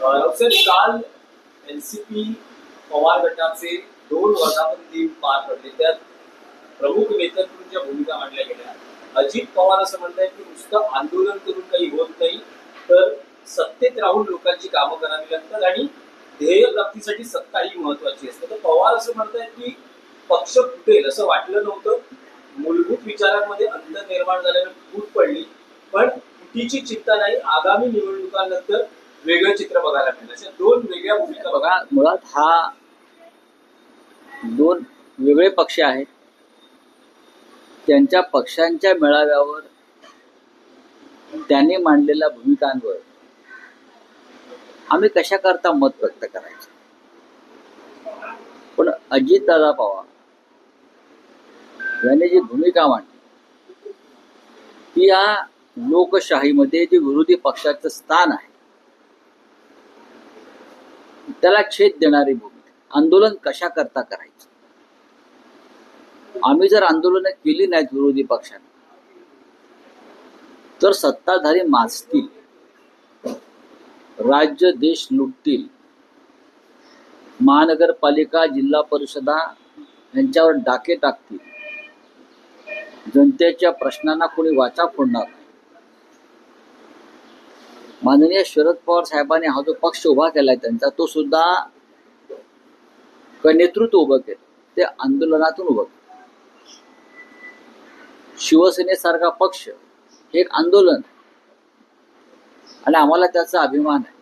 रावसाहेब, काल एनसीपी पवार गटाचे 2 वर्धापन दिन पार पडले. त्यात प्रमुख नेत्यांच्या भूमिका मांडल्या गेल्या. अजित पवार असं म्हणतात की नुसतं आंदोलन करून काही होत नाही, तर सत्तेत राहून लोकांची कामं करावी लागतात आणि ध्येय प्राप्तीसाठी सत्ता ही महत्वाची असते. तर पवार असं म्हणतात की पक्ष फुटेल असं वाटलं नव्हतं. मूलभूत विचारांमध्ये अंतर निर्माण झाल्याने फूट पडली, पण फुटीची चिंता नाही. आगामी निवडणुकांनंतर वेगळं चित्र बघायला मिळेल. अशा 2 वेगळ्या भूमिका बघा. मुळात हा 2 वेगळे पक्ष आहेत. त्यांच्या पक्षांच्या मेळाव्यावर त्यांनी मांडलेल्या भूमिकांवर आम्ही कशा करता मत व्यक्त करायचं. पण अजितदादा पवार यांनी जी भूमिका मांडली ती या लोकशाहीमध्ये जे विरोधी पक्षाचं स्थान आहे त्याला छेद देणारी भूमिका. आंदोलन कशा करता करायचं. आम्ही जर आंदोलनं केली नाहीत विरोधी पक्षाने तर सत्ताधारी माजतील, राज्य देश लुटतील, महानगरपालिका जिल्हा परिषदा यांच्यावर डाके टाकतील, जनतेच्या प्रश्नांना कोणी वाचा फोडणार नाही. माननीय शरद पवार साहेबांनी हा जो पक्ष उभा केलाय त्यांचा, तो सुद्धा नेतृत्व उभं केलं ते आंदोलनातून उभं केलं. शिवसेनेसारखा पक्ष हे एक आंदोलन आणि आम्हाला त्याचा अभिमान आहे.